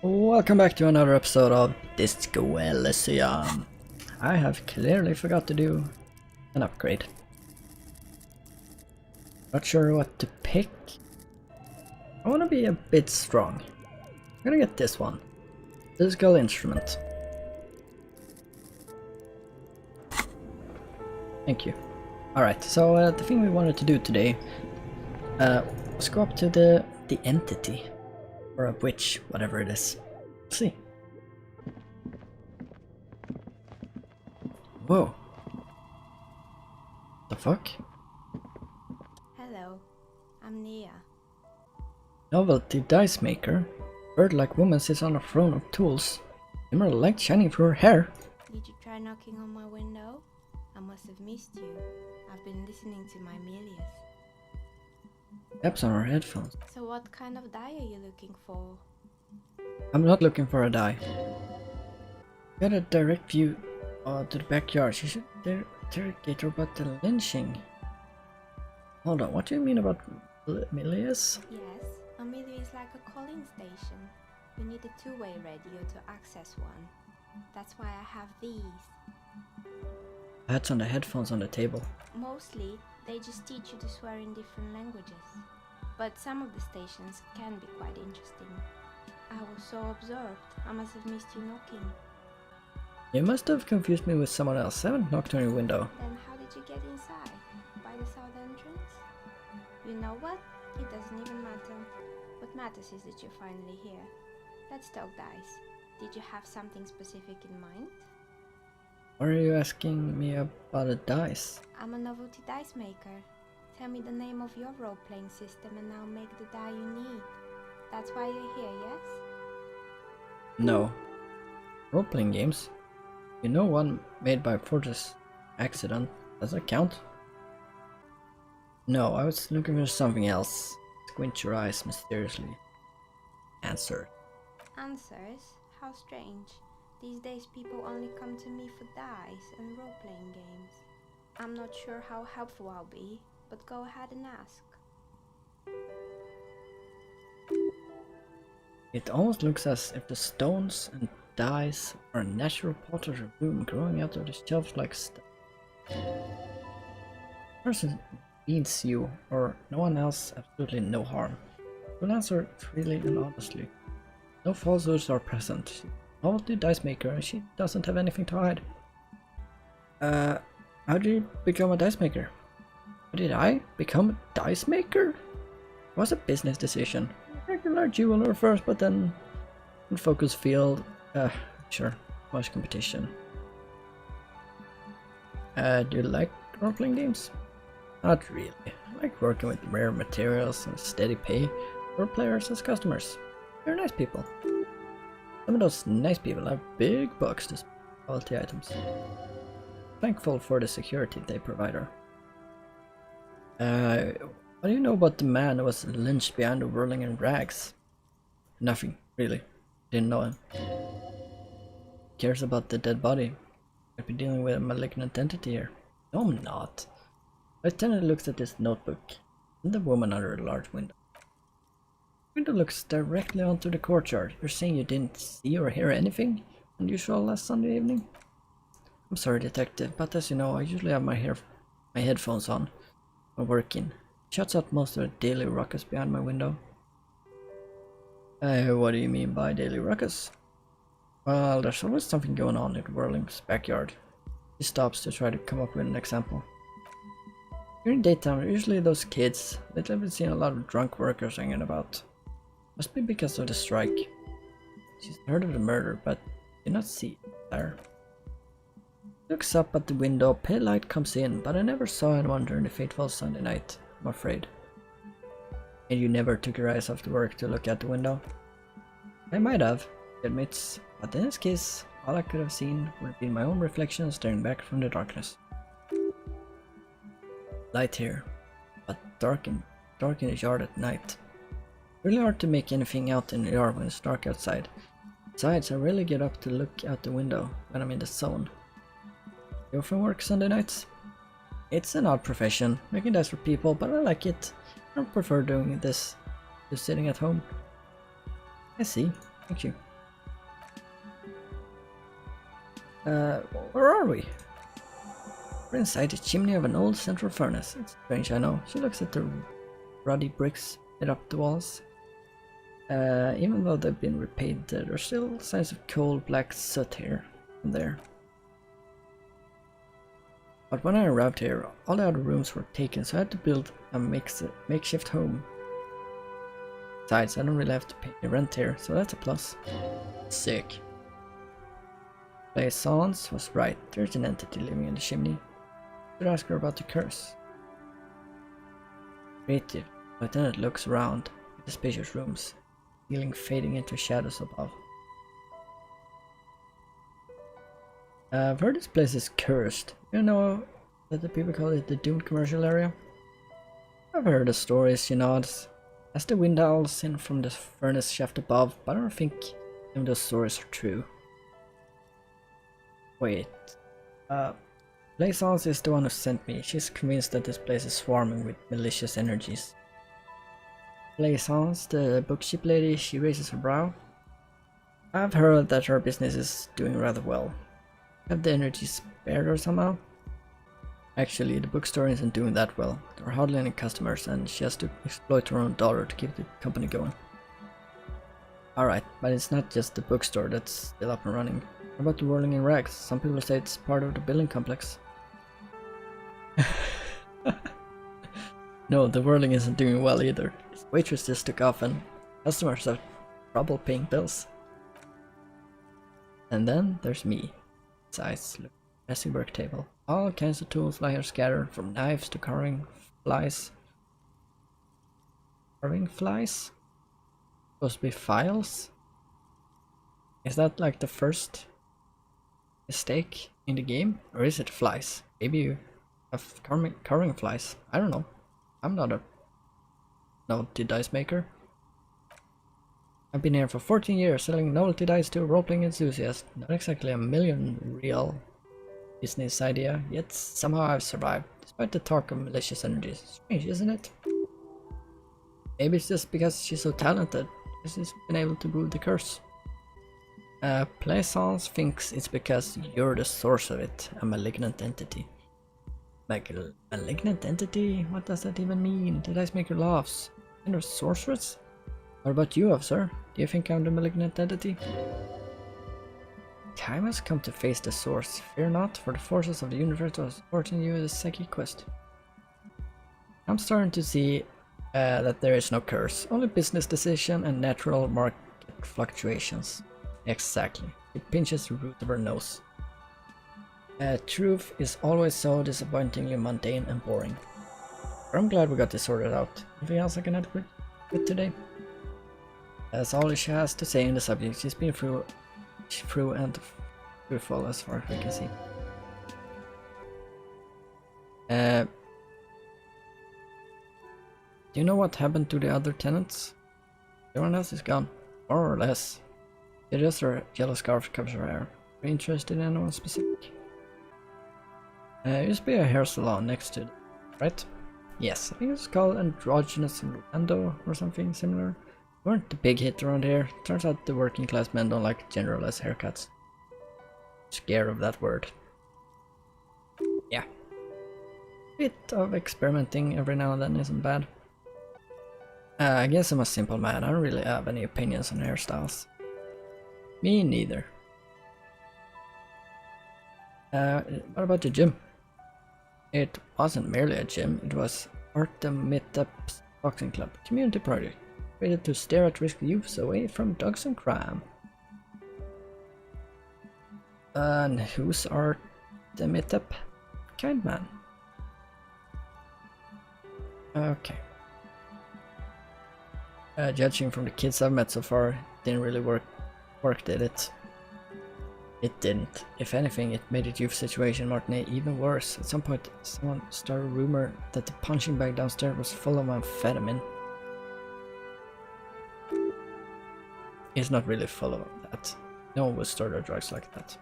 Welcome back to another episode of Disco Elysium. I have clearly forgot to do an upgrade. Not sure what to pick. I want to be a bit strong. I'm gonna get this one. Physical instrument. Thank you. Alright, so the thing we wanted to do today was go up to the entity. Or a witch, whatever it is. Let's see. Whoa. The fuck? Hello, I'm Nia. Novelty dice maker. Bird-like woman sits on a throne of tools. Emerald light shining through her hair. Did you try knocking on my window? I must have missed you. I've been listening to my Melius. Taps on her headphones. So what kind of die are you looking for? I'm not looking for a die. Got a direct view to the backyard. She should interrogate her about the lynching. Hold on, what do you mean about Melius? Yes, Amelia is like a calling station. You need a two-way radio to access one. That's why I have these. Hats on the headphones on the table. Mostly, they just teach you to swear in different languages. But some of the stations can be quite interesting. I was so absorbed, I must have missed you knocking. You must have confused me with someone else. I haven't knocked on your window. Then how did you get inside? By the south entrance? You know what? It doesn't even matter. What matters is that you're finally here. Let's talk dice. Did you have something specific in mind? Why are you asking me about a dice? I'm a novelty dice maker. Tell me the name of your role-playing system and I'll make the die you need. That's why you're here, yes? No. Role-playing games? You know one made by Fortress Accident. Does that count? No, I was looking for something else. Squint your eyes mysteriously. Answer. Answers? How strange. These days people only come to me for dice and role-playing games. I'm not sure how helpful I'll be, but go ahead and ask. It almost looks as if the stones and dice are a natural part of the room growing out of the shelves like stuff. Person means you or no one else absolutely no harm. Will answer freely and honestly. No falsehoods are present. Novelty dice maker and she doesn't have anything to hide. How did you become a dice maker? How did I become a dice maker? It was a business decision. Regular jeweler first, but then in focus field, sure, much competition. Do you like role-playing games? Not really. I like working with rare materials and steady pay for players as customers. They're nice people. Some of those nice people have big bucks to spend on quality items. Thankful for the security they provide her. What do you know about the man who was lynched behind the whirling in rags? Nothing, really. Didn't know him. Cares about the dead body. Might be dealing with a malignant entity here. No, I'm not. Lieutenant looks at this notebook and the woman under a large window. The window looks directly onto the courtyard. You're saying you didn't see or hear anything unusual last Sunday evening? I'm sorry, detective, but as you know, I usually have my headphones on when working. Shuts out most of the daily ruckus behind my window. What do you mean by daily ruckus? Well, there's always something going on in Whirling's backyard. He stops to try to come up with an example. During daytime, usually those kids. Lately I've been seeing a lot of drunk workers hanging about. Must be because of the strike. She's heard of the murder, but did not see it there. Looks up at the window, pale light comes in, but I never saw anyone during the fateful Sunday night, I'm afraid. And you never took your eyes off the work to look out the window? I might have, he admits, but in this case, all I could have seen would have been my own reflection staring back from the darkness. Light here, but dark in the yard at night. Really hard to make anything out in the yard when it's dark outside. Besides, I rarely get up to look out the window when I'm in the zone. You often work Sunday nights? It's an odd profession, making dice for people, but I like it. I don't prefer doing this to sitting at home. I see, thank you. Where are we? We're inside the chimney of an old central furnace. It's strange, I know. She looks at the ruddy bricks lit up the walls. Even though they've been repainted, there's still signs of cold black soot here and there. But when I arrived here, all the other rooms were taken, so I had to build a makeshift home. Besides, I don't really have to pay the rent here, so that's a plus. Sick. Plaisance was right, there's an entity living in the chimney. Should ask her about the curse. Creative. Lieutenant looks around at the spacious rooms, feeling fading into shadows above. I've heard this place is cursed. You know that the people call it the doomed commercial area? I've heard the stories, she nods, as the wind howls in from the furnace shaft above, but I don't think any of those stories are true. Wait, Plaisance is the one who sent me. She's convinced that this place is swarming with malicious energies. Plaisance, the bookship lady, she raises her brow. I've heard that her business is doing rather well. Have the energies spared her somehow? Actually, the bookstore isn't doing that well. There are hardly any customers and she has to exploit her own daughter to keep the company going. Alright, but it's not just the bookstore that's still up and running. What about the whirling in rags? Some people say it's part of the building complex. No, the whirling isn't doing well either. Its waitress just took off and customers have trouble paying bills. And then there's me. Size, look, messy work table. All kinds of tools lie here scattered, from knives to carving flies. Carving flies? Supposed to be files? Is that like the first mistake in the game? Or is it flies? Maybe you have carving flies. I don't know. I'm not a novelty dice maker. I've been here for 14 years selling novelty dice to role-playing enthusiasts. Not exactly a million real business idea, yet somehow I've survived, despite the talk of malicious energies. Strange, isn't it? Maybe it's just because she's so talented, she's been able to move the curse. Plaisance thinks it's because you're the source of it, a malignant entity. Like a malignant entity? What does that even mean? The dice maker laughs. Kind of sorceress? What about you, officer? Do you think I'm the malignant entity? Time has come to face the source. Fear not, for the forces of the universe are supporting you in this psychic quest. I'm starting to see that there is no curse, only business decision and natural market fluctuations. Exactly. It pinches the root of her nose. Truth is always so disappointingly mundane and boring. But I'm glad we got this sorted out. Anything else I can add with today? That's all she has to say in the subject. She's been through and truthful as far as we can see. Do you know what happened to the other tenants? Everyone else is gone, more or less. Just her yellow scarf covers her hair. Are you interested in anyone specific? Used to be a hair salon next to it, right? Yes, I think it's called Androgynous Orlando or something similar. Weren't the big hit around here. Turns out the working class men don't like generalized haircuts. Scared of that word. Yeah. Bit of experimenting every now and then isn't bad. I guess I'm a simple man. I don't really have any opinions on hairstyles. Me neither. What about the gym? It wasn't merely a gym, it was Artemitep's boxing club, community project, created to steer at-risk youths away from drugs and crime. And who's Artemitep? Kind man. Okay. Judging from the kids I've met so far, it didn't really work, did it? It didn't. If anything, it made the youth situation in Martini even worse. At some point, someone started a rumor that the punching bag downstairs was full of amphetamine. It's not really full of that. No one would store their drugs like that.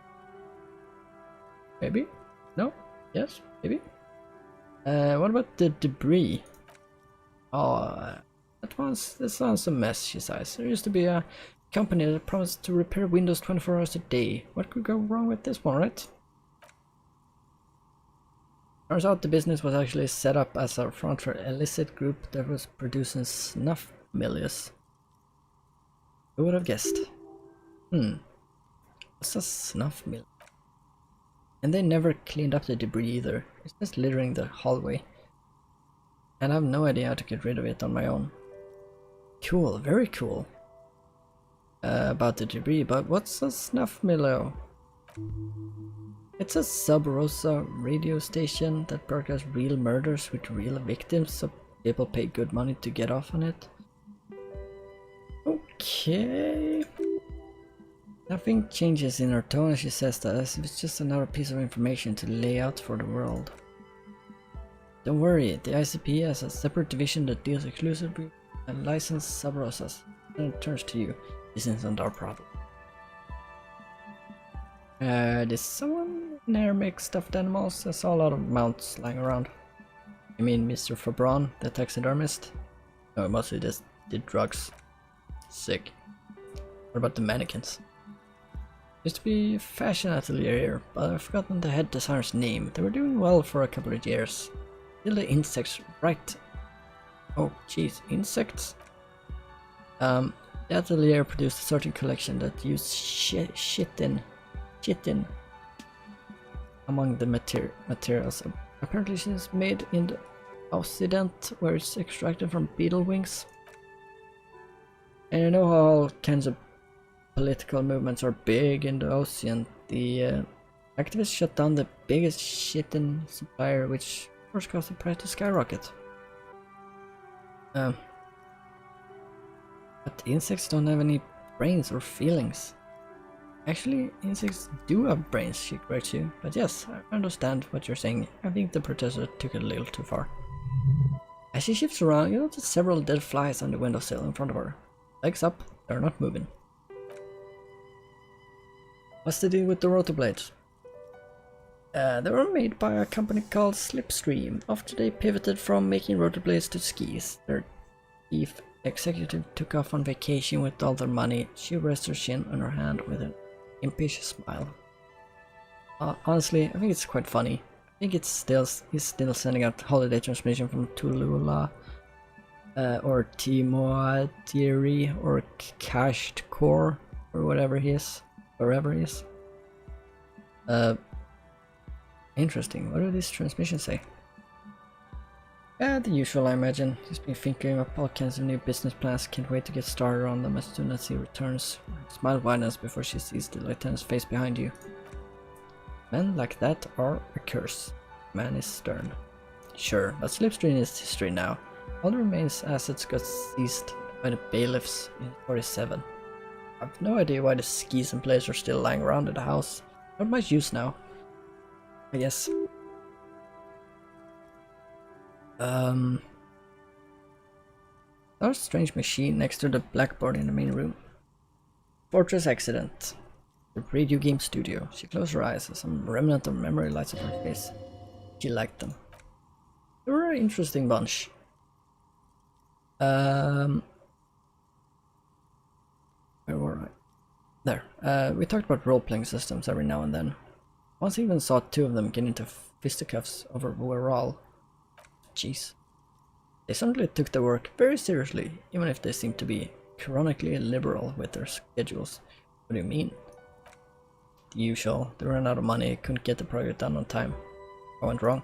Maybe? No? Yes? Maybe? What about the debris? Oh, that sounds a mess, she says. There used to be a company that promised to repair windows 24 hours a day. What could go wrong with this one, right? Turns out the business was actually set up as a front for an illicit group that was producing snuff milius. Who would have guessed? What's a snuff mill? And they never cleaned up the debris either. It's just littering the hallway. And I have no idea how to get rid of it on my own. Cool, very cool. About the debris, but what's a snuff mill? It's a Sub Rosa radio station that broadcasts real murders with real victims, so people pay good money to get off on it. Okay. Nothing changes in her tone as she says that, as if it's just another piece of information to lay out for the world. Don't worry, the ICP has a separate division that deals exclusively with licensed Sub Rosas. Then it turns to you. This isn't our problem. Did someone in here make stuffed animals? I saw a lot of mounts lying around. You mean Mr. Fabron, the taxidermist? No, mostly just did drugs. Sick. What about the mannequins? Used to be a fashion atelier here, but I've forgotten the head designer's name. They were doing well for a couple of years. Still the insects, right? Oh jeez, insects? The atelier produced a certain collection that used chitin among the materials. Apparently it's made in the Occident, where it's extracted from beetle wings. And you know how all kinds of political movements are big in the ocean. The activists shut down the biggest chitin supplier, which of course caused the price to skyrocket. But insects don't have any brains or feelings. Actually, insects do have brains, she corrects you. But yes, I understand what you're saying. I think the protester took it a little too far. As she shifts around, you notice several dead flies on the windowsill in front of her. Legs up, they're not moving. What's the deal with the rotor blades? They were made by a company called Slipstream. After they pivoted from making rotor blades to skis, their chief executive took off on vacation with all their money. She rests her chin on her hand with an impish smile. Honestly, I think it's quite funny. I think he's still sending out holiday transmission from Tulula, or Timoatiri, or Cached Core, or whatever he is, wherever he is. Interesting. What do these transmissions say? The usual, I imagine. He's been thinking up all kinds of new business plans. Can't wait to get started on them as soon as he returns. Her smile widens before she sees the lieutenant's face behind you. Men like that are a curse. Man is stern. Sure, but Slipstream is history now. All the remains assets got seized by the bailiffs in 47. I have no idea why the skis and blades are still lying around in the house. Not much use now, I guess. There's a strange machine next to the blackboard in the main room. Fortress accident. The radio game studio. She closed her eyes as some remnant of memory lights up her face. She liked them. They were an interesting bunch. Where were I? There. We talked about role-playing systems every now and then. Once I even saw two of them get into fisticuffs over Weral. Jeez. They certainly took their work very seriously, even if they seemed to be chronically liberal with their schedules. What do you mean? The usual. They ran out of money, couldn't get the project done on time. What went wrong?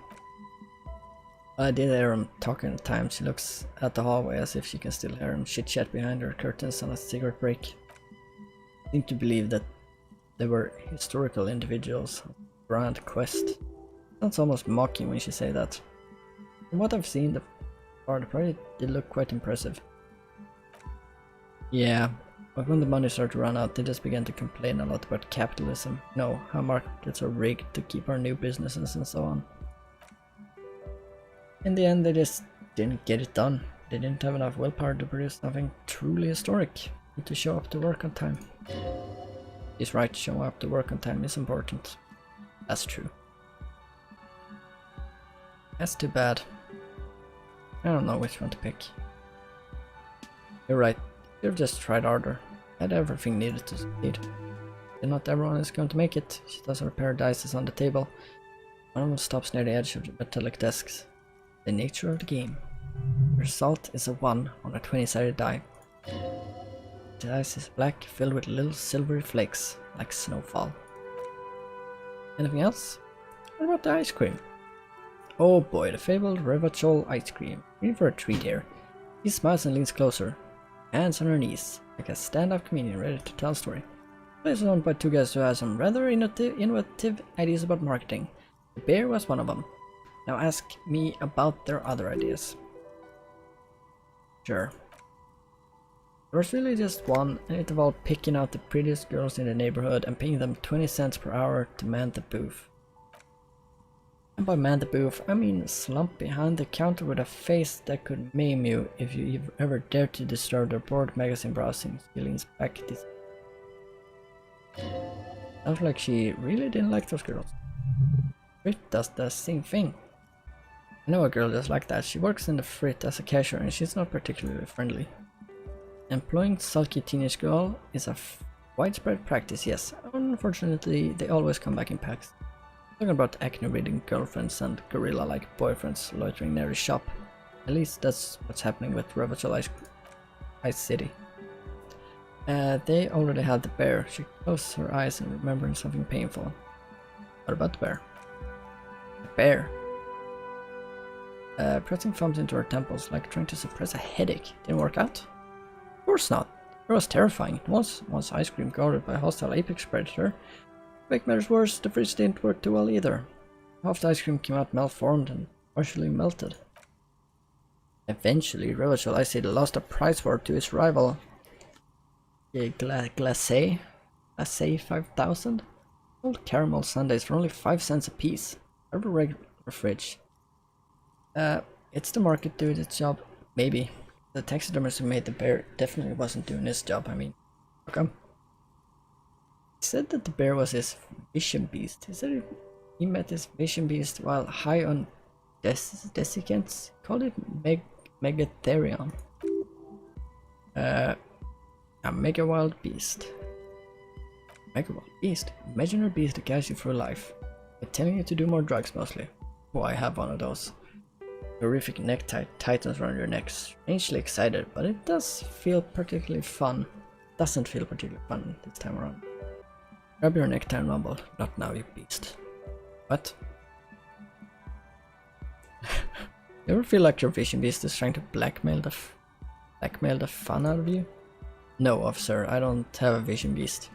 I did hear him talking at times. She looks at the hallway as if she can still hear him chit-chat behind her curtains on a cigarette break. I seem to believe that they were historical individuals on a grand quest. Sounds almost mocking when she say that. From what I've seen, the project did look quite impressive. Yeah, but when the money started to run out, they just began to complain a lot about capitalism. No, how markets are rigged to keep our new businesses and so on. In the end, they just didn't get it done. They didn't have enough willpower to produce something truly historic. Need to show up to work on time. He's right, showing up to work on time is important. That's true. That's too bad. I don't know which one to pick. You're right, you've just tried harder. Had everything needed to succeed. And not everyone is going to make it. She does her pair of dice on the table. One of them stops near the edge of the metallic desks. The nature of the game. The result is a 1 on a 20-sided die. The dice is black, filled with little silvery flakes, like snowfall. Anything else? What about the ice cream? Oh boy, the fabled Revachol ice cream. In for a treat here. He smiles and leans closer. Hands on her knees, like a stand-up comedian ready to tell a story. Placed on by two guys who have some rather innovative ideas about marketing. The bear was one of them. Now ask me about their other ideas. Sure. There was really just one, and it involved picking out the prettiest girls in the neighborhood and paying them 20 cents per hour to man the booth. And by man the booth, I mean slump behind the counter with a face that could maim you if you ever dared to disturb their bored magazine browsing. She leans back. Sounds like she really didn't like those girls. Frit does the same thing. I know a girl just like that. She works in the Frit as a cashier and she's not particularly friendly. Employing sulky teenage girl is a widespread practice, yes. Unfortunately, they always come back in packs. Talking about acne-ridden girlfriends and gorilla-like boyfriends loitering near the shop. At least that's what's happening with Revachol Ice City. They already had the bear. She closed her eyes and remembering something painful. What about the bear? The bear. Pressing thumbs into her temples like trying to suppress a headache. Didn't work out? Of course not. It was terrifying. Once ice cream guarded by a hostile apex predator. To make matters worse, the fridge didn't work too well either. Half the ice cream came out malformed and partially melted. Eventually, Revachol Ice City lost a prize war to its rival. Glacé 5000? Old caramel sundaes for only 5 cents a piece. Out of a regular fridge. It's the market doing its job. Maybe. The taxidermist who made the bear definitely wasn't doing his job, I mean. How come? He said that the bear was his vision beast. He said he met his vision beast while high on desiccants. He called it Megatherion. A mega wild beast. Mega wild beast? Imagine a beast that guides you through life. By telling you to do more drugs mostly. Oh, I have one of those. Horrific necktie tightens around your neck. Strangely excited, but it does feel particularly fun. Doesn't feel particularly fun this time around. Grab your necktie and rumble. Not now, you beast. What? You ever feel like your vision beast is trying to blackmail the fun out of you? No, officer, I don't have a vision beast.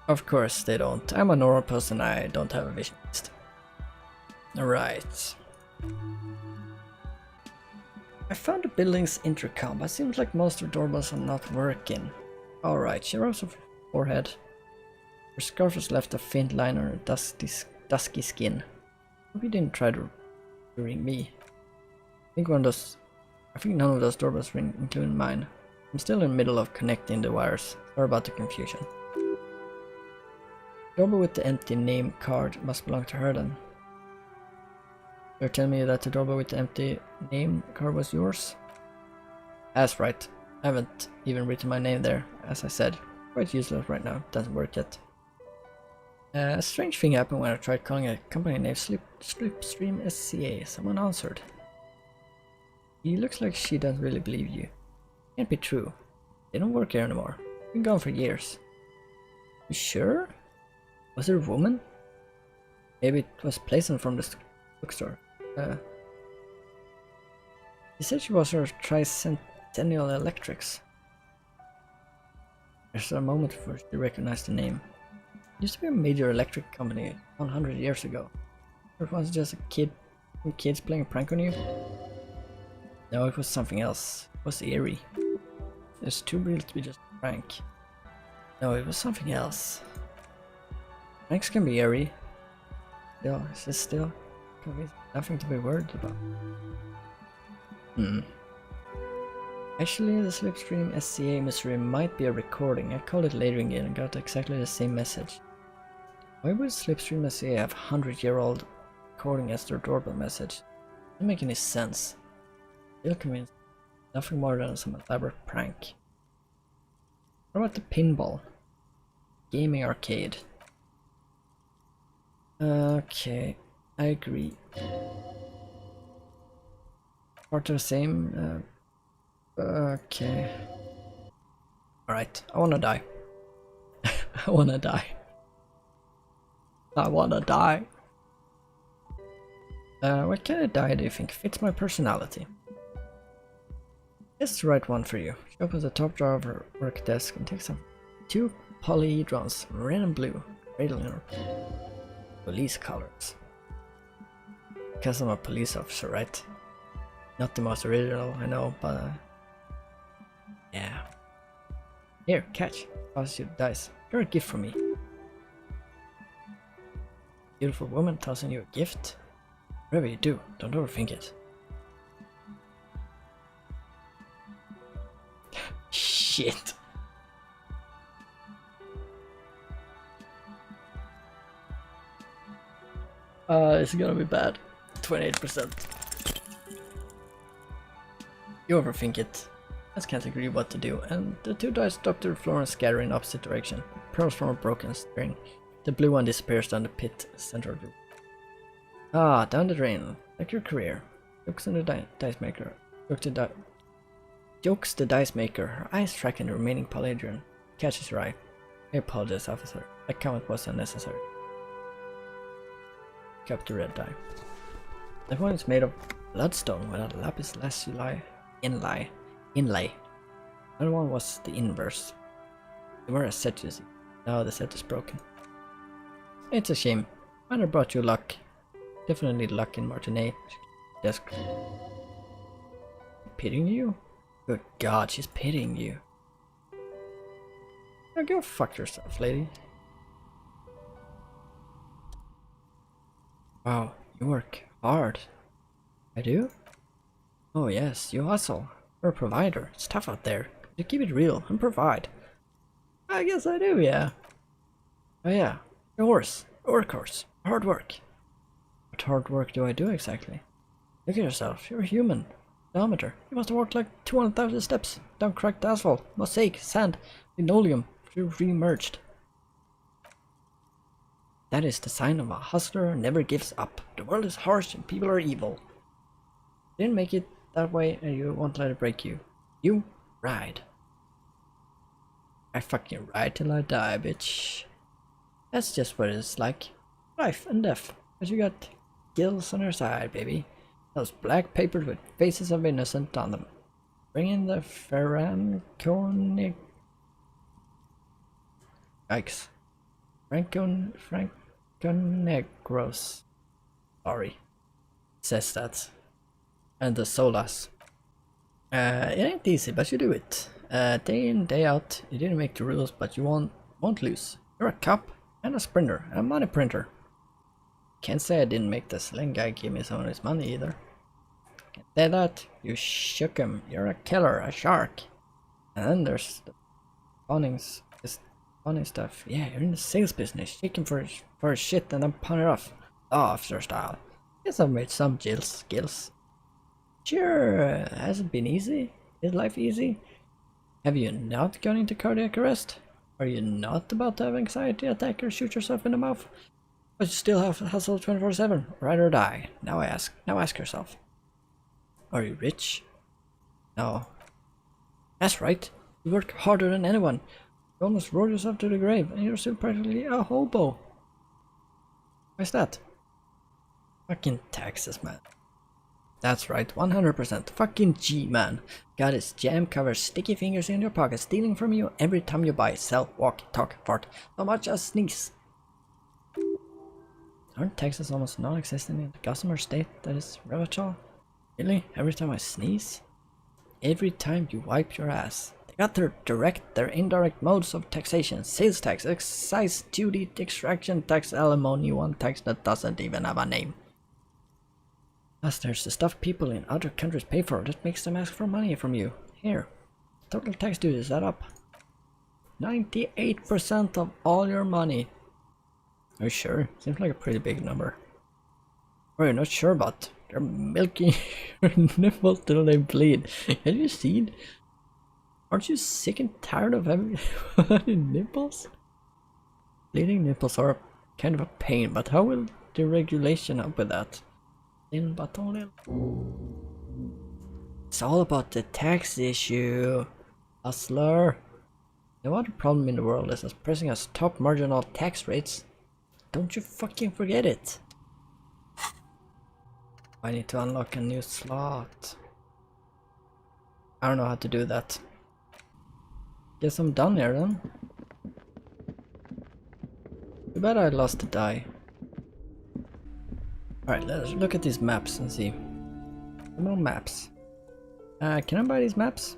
Of course they don't. I'm a normal person, I don't have a vision beast. Alright. I found the building's intercom, but it seems like most of the doorbells are not working. Alright, she rubs her forehead. Her scarf has left a faint line on her dusky skin. Hope you didn't try to ring me. I think none of those doorbells ring, including mine. I'm still in the middle of connecting the wires. Sorry about the confusion. The doorbell with the empty name card must belong to her then. You're telling me that the doorbell with the empty name card was yours? That's right. I haven't even written my name there, as I said. Quite useless right now. Doesn't work yet. A strange thing happened when I tried calling a company named Slipstream SCA. Someone answered. He looks like she doesn't really believe you. Can't be true. They don't work here anymore. Been gone for years. You sure? Was it a woman? Maybe it was Playson from the bookstore. He said she was her Tricentennial Electrics. There's a moment before she recognized the name. It used to be a major electric company 100 years ago. Or it was just some kids playing a prank on you? No, it was something else. It was eerie. It was too real to be just a prank. No, it was something else. Pranks can be eerie. Still, it's just still nothing to be worried about. Actually, the Slipstream SCA mystery might be a recording. I called it later again and got exactly the same message. Why would Slipstream SCA have 100-year-old recording as their doorbell message? Doesn't make any sense. Still convinced. Nothing more than some elaborate prank. What about the pinball? Gaming arcade. Okay, I agree. Part of the same. Okay. Alright, I wanna die. I wanna die. I wanna die. What kind of die do you think fits my personality? This is the right one for you. She opens the top drawer of her work desk and takes some 2 polyhedrons, red and blue, cradling her police colors. Because I'm a police officer, right? Not the most original, I know, but yeah. Here, catch. Toss you the dice. You're a gift from me. Beautiful woman tossing you a gift. Whatever you do, don't overthink it. Shit. It's gonna be bad. 28%. You overthink it. I just can't agree what to do, and the 2 dice drop to the floor and scatter in opposite direction. Pearls from a broken string. The blue one disappears down the pit center of the room. Ah, down the drain. Like your career. Jokes on the dice maker. Jokes the dice maker. Her eyes tracking the remaining polyhedron. Catches her eye. I apologize, officer. That comment was unnecessary. Cup the red die. That one is made of bloodstone without lapis lazuli inlay. Another one was the inverse. They were a set, you see. Now the set is broken. It's a shame. Might have brought you luck. Definitely luck in Martinet. Desk. Pitying you? Good God, she's pitying you. Now go fuck yourself, lady. Wow, you work hard. I do? Oh yes, you hustle. You're a provider. It's tough out there. You keep it real and provide. I guess I do, yeah. Oh yeah, your horse. A workhorse. Hard work. What hard work do I do exactly? Look at yourself. You're a human. Diameter. You must have walked like 200,000 steps down cracked asphalt, mosaic, sand, linoleum, re-merged. That is the sign of a hustler who never gives up. The world is harsh and people are evil. You didn't make it that way and you won't let it break you. You ride. I fucking ride till I die, bitch. That's just what it's like. Life and death. But you got gills on your side, baby. Those black papers with faces of innocent on them. Bring in the Franconegros. Sorry. Says that. And the Solas. It ain't easy, but you do it. Day in, day out. You didn't make the rules, but you won't lose. You're a cop and a sprinter and a money printer. Can't say I didn't make the sling guy give me some of his money either. Can't say that. You shook him. You're a killer, a shark. And then there's the funny stuff. Yeah, you're in the sales business. Shake him for his shit and then pawn it off. Officer style. Guess I've made some skills. Sure, has it been easy? Is life easy? Have you not gone into cardiac arrest? Are you not about to have anxiety attack or shoot yourself in the mouth? But you still have to hustle 24/7, ride or die. Now ask yourself. Are you rich? No. That's right. You work harder than anyone. You almost rode yourself to the grave and you're still practically a hobo. Why's that? Fucking taxes, man. That's right, 100%. Fucking G, man. Got his jam covers, sticky fingers in your pocket, stealing from you every time you buy, sell, walk, talk, fart. So much as sneeze. Aren't taxes almost non-existent in the Gossamer state that is Revachol? Really? Every time I sneeze? Every time you wipe your ass. They got their direct, their indirect modes of taxation. Sales tax, excise duty, extraction tax, alimony, one tax that doesn't even have a name. Plus there's the stuff people in other countries pay for that makes them ask for money from you. Here. Total tax duty is that up? 98% of all your money. Are you sure? Seems like a pretty big number. Or you're not sure about? They're milking your nipples till they bleed. Have you seen? Aren't you sick and tired of having nipples? Bleeding nipples are kind of a pain, but how will the regulation help with that? In but only. It's all about the tax issue, hustler. No other problem in the world is us pressing us top marginal tax rates. Don't you fucking forget it. I need to unlock a new slot. I don't know how to do that. Guess I'm done here then. Too bad I lost the die. Alright, let's look at these maps and see. No maps. Can I buy these maps?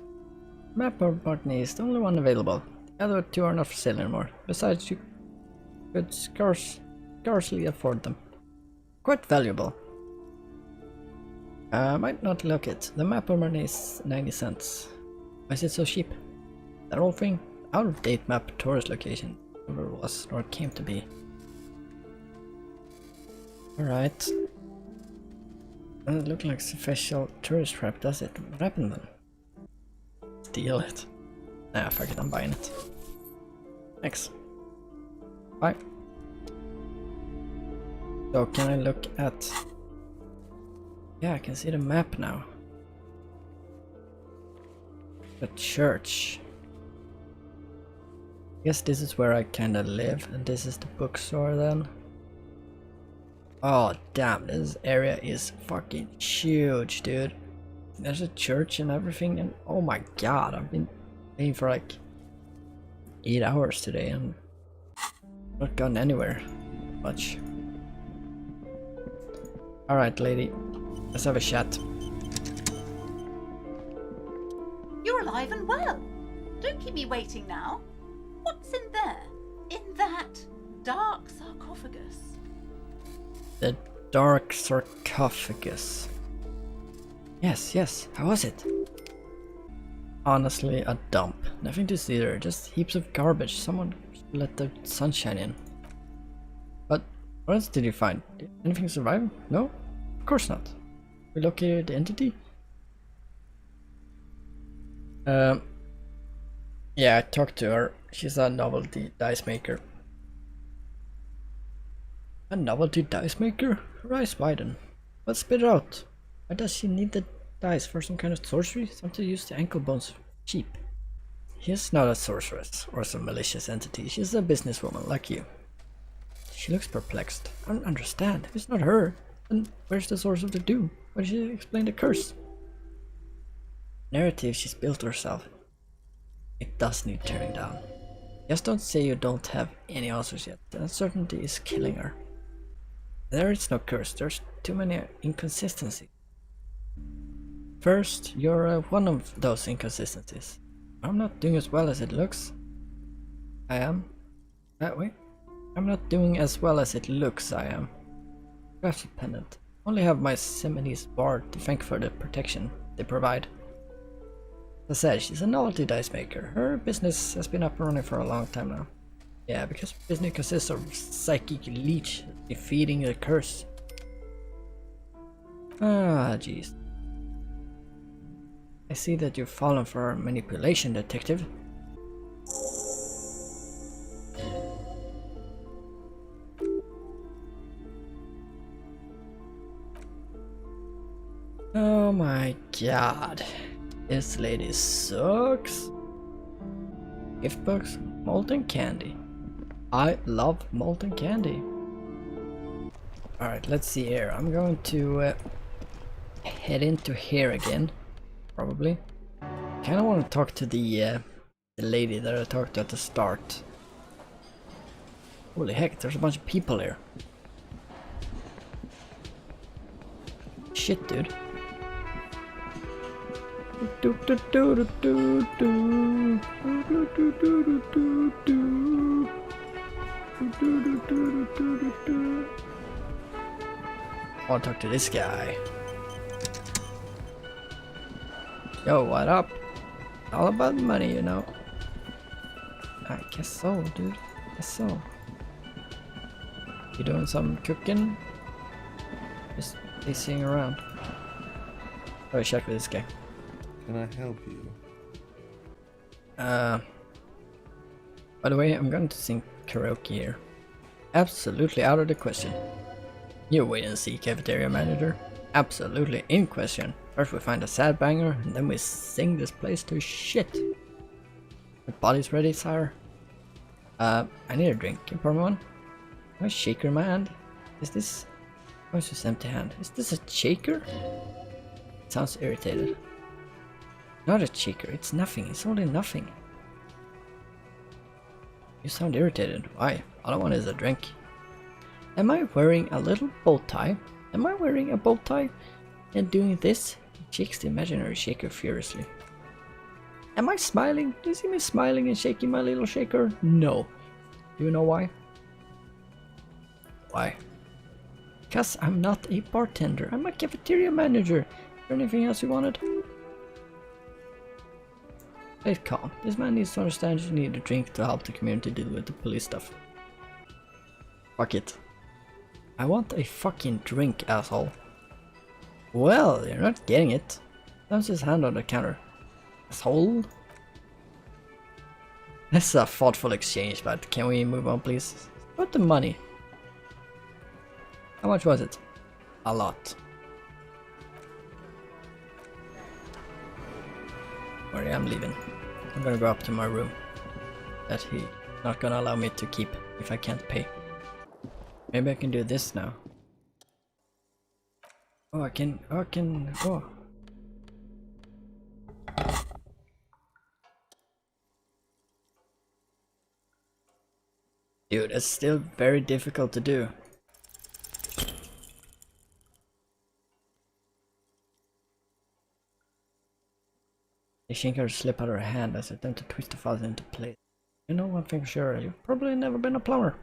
Map or Martini is the only one available. The other two are not for sale anymore. Besides, you could scarcely afford them. Quite valuable. Might not look it. The map of Martini is 90 cents. Why is it so cheap? That whole thing? Out of date map tourist location. Never was nor came to be. Alright. Doesn't look like special tourist trap, does it? What happened then? Steal it. Nah, fuck it, I'm buying it. Thanks. Bye. So can I look at... Yeah, I can see the map now. The church. I guess this is where I kinda live, and this is the bookstore then. Oh damn, this area is fucking huge, dude. There's a church and everything, and oh my god, I've been playing for like 8 hours today and not gone anywhere much. Alright, lady, let's have a chat. You're alive and well. Don't keep me waiting now. What's in there? In that dark sarcophagus? The dark sarcophagus. Yes, how was it? Honestly, a dump. Nothing to see there, just heaps of garbage. Someone should let the sunshine in. But what else did you find? Did anything survive? No? Of course not. We located the entity? Yeah, I talked to her. She's a novelty dice maker. A novelty dice maker? Rise Biden. Let's spit it out. Why does she need the dice for some kind of sorcery? Something to use the ankle bones cheap. She's not a sorceress or some malicious entity. She's a businesswoman like you. She looks perplexed. I don't understand. If it's not her, then where's the source of the doom? Why did she explain the curse? Narrative she's built herself. It does need tearing down. Just don't say you don't have any answers yet. The uncertainty is killing her. There is no curse. There's too many inconsistencies. First, you're one of those inconsistencies. I'm not doing as well as it looks. I am. Wait. I'm not doing as well as it looks I am. Crafted pendant. Only have my Semini's bard to thank for the protection they provide. As I said, she's a novelty dice maker. Her business has been up and running for a long time now. Yeah, because business consists of psychic leech defeating the curse. Ah, jeez. I see that you've fallen for manipulation, detective. Oh my god. This lady sucks. Gift box, molten candy. I love molten candy. Alright, let's see here. I'm going to head into here again. Probably. Kinda want to talk to the lady that I talked to at the start. Holy heck, there's a bunch of people here. Shit, dude. I want to talk to this guy. Yo, what up? All about money, you know. I guess so, dude. Guess so. You doing some cooking? Just pacing around. Oh, check with this guy. Can I help you? By the way, I'm going to sing karaoke here. Absolutely out of the question. You wait and see, cafeteria manager. Absolutely in question. First we find a sad banger, and then we sing this place to shit. The body's ready, sire. I need a drink. Can you pour me one? A shaker in my hand? Is this... Oh, it's just empty hand. Is this a shaker? It sounds irritated. Not a shaker, it's nothing. It's only nothing. You sound irritated. Why? All I want is a drink. Am I wearing a little bow tie? Am I wearing a bow tie and doing this? He shakes the imaginary shaker furiously. Am I smiling? Do you see me smiling and shaking my little shaker? No. Do you know why? Why? Because I'm not a bartender. I'm a cafeteria manager. Is there anything else you wanted? Play it calm. This man needs to understand you need a drink to help the community deal with the police stuff. Fuck it. I want a fucking drink, asshole. Well, you're not getting it. Slams his hand on the counter. Asshole. That's a thoughtful exchange, but can we move on, please? Put the money. How much was it? A lot. Sorry, I'm leaving. I'm gonna go up to my room. That he's not gonna allow me to keep if I can't pay. Maybe I can do this now. Oh, I can, oh. Dude, it's still very difficult to do. The shinker slip out of her hand as I attempt to twist the faucet into place. You know one thing for sure, you've probably never been a plumber.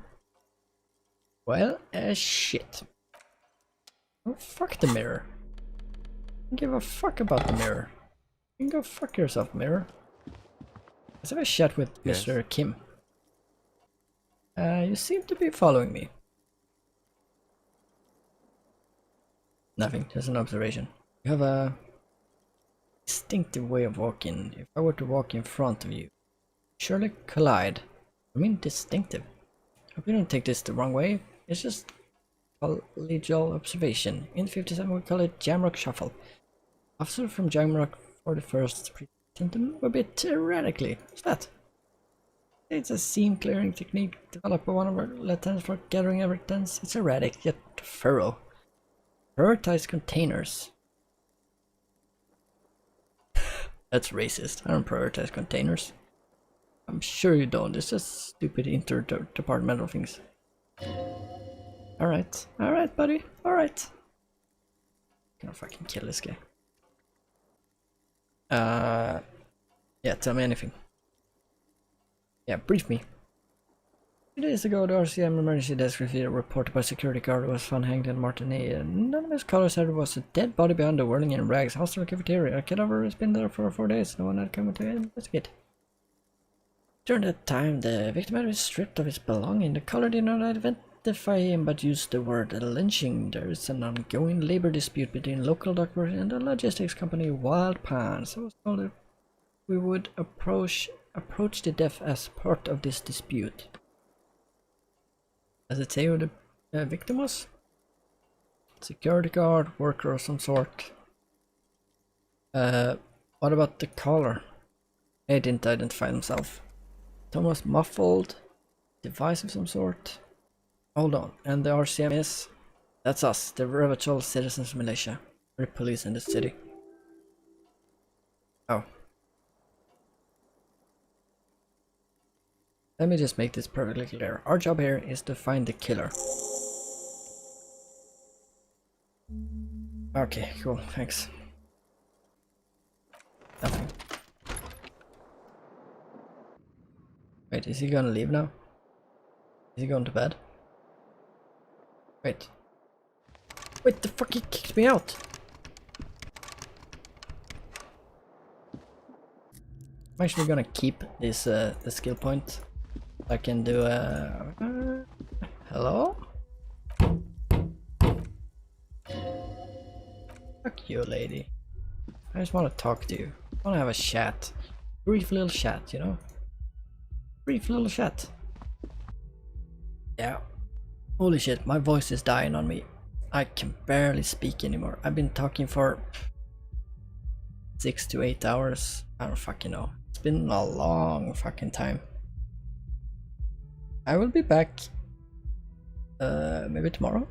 Well, shit. Oh, fuck the mirror. I don't give a fuck about the mirror. You can go fuck yourself, mirror. Let's have a chat with Mr. Kim. You seem to be following me. Nothing, just an observation. You have a distinctive way of walking. If I were to walk in front of you, surely collide. I mean distinctive. Hope you don't take this the wrong way. It's just collegial observation. In 57 we call it Jamrock Shuffle. Officer from Jamrock for the first present them a bit erratically. What's that? It's a seam clearing technique developed by one of our lieutenants for gathering evidence. It's erratic yet thorough. Prioritize containers. That's racist. I don't prioritize containers. I'm sure you don't. It's just stupid interdepartmental things. Alright. Alright, buddy. Alright. Gonna fucking kill this guy. Yeah, tell me anything. Yeah, brief me. 2 days ago, the RCM emergency desk received a report by security guard who was found hanged in Martinique. Anonymous caller said there was a dead body behind the whirling in rags hostel cafeteria. A cadaver has been there for 4 days. No one had come to investigate. During that time, the victim had been stripped of his belongings. The caller did not identify him but used the word lynching. There is an ongoing labor dispute between local doctors and the logistics company Wild Pants. I was told that we would approach the death as part of this dispute. Does it say who the victim was? Security guard, worker of some sort. What about the caller? He didn't identify himself. Thomas muffled, device of some sort. Hold on, and the RCM is? That's us, the Revachol Citizens Militia. We're police in the city. Oh. Let me just make this perfectly clear. Our job here is to find the killer. Okay, cool, thanks. Nothing. Wait, is he gonna leave now? Is he going to bed? Wait. Wait, the fuck, he kicked me out! I'm actually gonna keep this the skill point. I can do hello? Fuck you, lady. I just want to talk to you. I want to have a chat. Brief little chat, you know? Brief little chat. Yeah. Holy shit, my voice is dying on me. I can barely speak anymore. I've been talking for 6 to 8 hours. I don't fucking know. It's been a long fucking time. I will be back maybe tomorrow.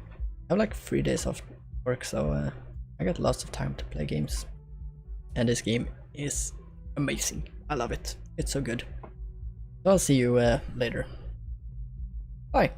I have like 3 days off work, so I got lots of time to play games. And this game is amazing. I love it. It's so good. So I'll see you later. Bye.